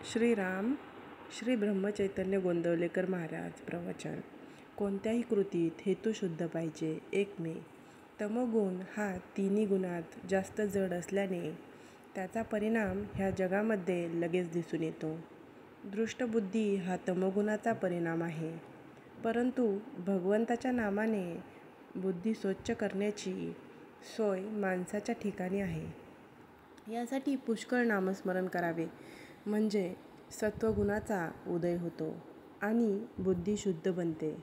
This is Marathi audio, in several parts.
श्रीराम श्री ब्रह्मचैतन्य गोंदवलेकर महाराज प्रवचन. कोणत्याही कृतीत हेतू शुद्ध पाहिजे. 1 मे. तमोगुण हा तिन्ही गुणात जास्त जड असल्याने त्याचा परिणाम ह्या जगामध्ये लगेच दिसून येतो. दृष्टबुद्धी हा तमोगुणाचा परिणाम आहे. परंतु भगवंताच्या नामाने बुद्धी स्वच्छ करण्याची सोय माणसाच्या ठिकाणी आहे. यासाठी पुष्कळ नामस्मरण करावे, म्हणजे सत्वगुणाचा उदय होतो आणि बुद्धी शुद्ध बनते.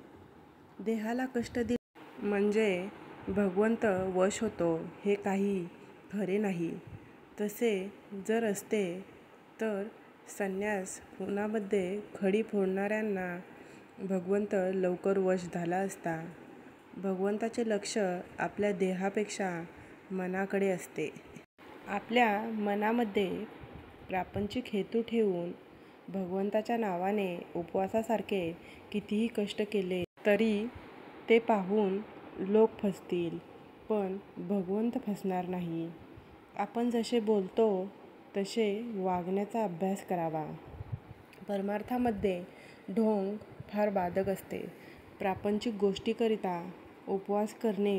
देहाला कष्ट दिले म्हणजे भगवंत वश होतो हे काही खरे नाही. तसे जर असते तर संन्यास उन्हामध्ये खडी फोडणाऱ्यांना भगवंत लवकर वश झाला असता. भगवंताचे लक्ष आपल्या देहापेक्षा मनाकडे असते. आपल्या मनामध्ये प्रापंचिक हेतू ठेवून भगवंताच्या नावाने उपवासासारखे कितीही कष्ट केले तरी ते पाहून लोक फसतील, पण भगवंत फसणार नाही. आपण जसे बोलतो तसे वागण्याचा अभ्यास करावा. परमार्थामध्ये ढोंग फार बाधक असते. प्रापंचिक गोष्टीकरिता उपवास करणे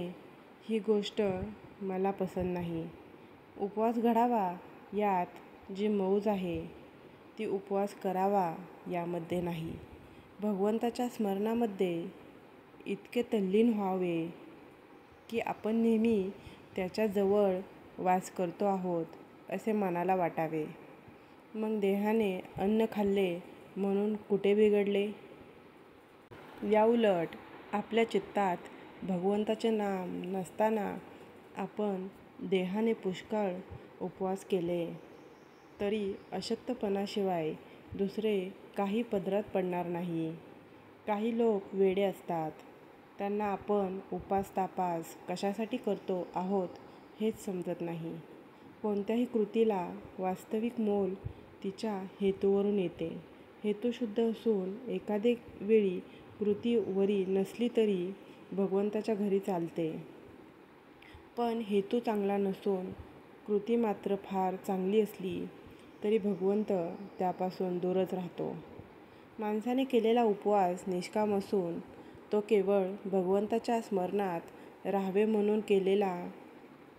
ही गोष्ट मला पसंत नाही. उपवास घडावा यात जी मौज आहे ती उपवास करावा यामध्ये नाही. भगवंताच्या स्मरणामध्ये इतके तल्लीन व्हावे की आपण नेहमी त्याच्या जवळ वास करतो आहोत असे मनाला वाटावे. मग देहाने अन्न खाल्ले म्हणून कुठे बिघडले? याउलट आपल्या चित्तात भगवंताचे नाम नसताना आपण देहाने पुष्कळ उपवास केले तरी अशक्तपणाशिवाय दुसरे काही पदरात पडणार नाही. काही लोक वेडे असतात. त्यांना आपण उपास-तापास कशासाठी करतो आहोत हेच समजत नाही. कोणत्याही कृतीला वास्तविक मोल तिच्या हेतूवरून येते. हेतू शुद्ध असून एखादे वेळी कृती वरी नसली तरी भगवंताच्या घरी चालते. पण हेतू चांगला नसून कृती मात्र फार चांगली असली तरी भगवंत त्यापासून दूरच राहतो. माणसाने केलेला उपवास निष्काम असून तो केवळ भगवंताच्या स्मरणात राहावे म्हणून केलेला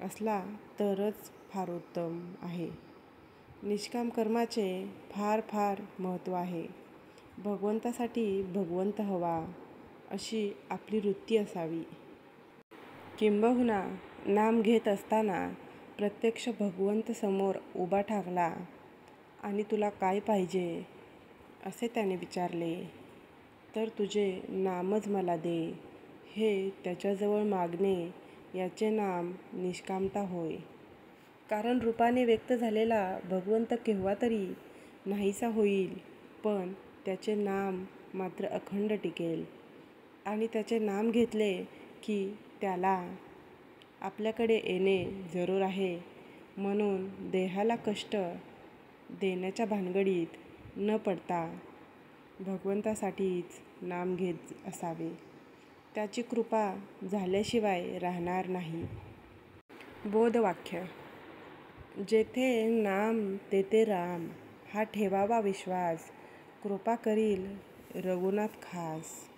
असला तरच फार उत्तम आहे. निष्काम कर्माचे फार फार महत्त्व आहे. भगवंतासाठी भगवंत हवा अशी आपली वृत्ती असावी. किंबहुना नाम घेत असताना प्रत्यक्ष भगवंत समोर उभा ठाकला आणि तुला काय पाहिजे असे त्याने विचारले तर तुझे नामच मला दे हे त्याच्याजवळ मागणे याचे नाम निष्कामता होय. कारण रूपाने व्यक्त झालेला भगवंत केव्हा तरी नाहीसा होईल, पण त्याचे नाम मात्र अखंड टिकेल. आणि त्याचे नाम घेतले की त्याला आपल्याकडे येणे जरूर आहे. म्हणून देहाला कष्ट देण्याच्या भानगडीत न पडता भगवंतासाठीच नाम घेत असावे. त्याची कृपा झाल्याशिवाय राहणार नाही. बोधवाक्य. जेथे नाम तेथे राम हा ठेवावा विश्वास. कृपा करील रघुनाथ खास.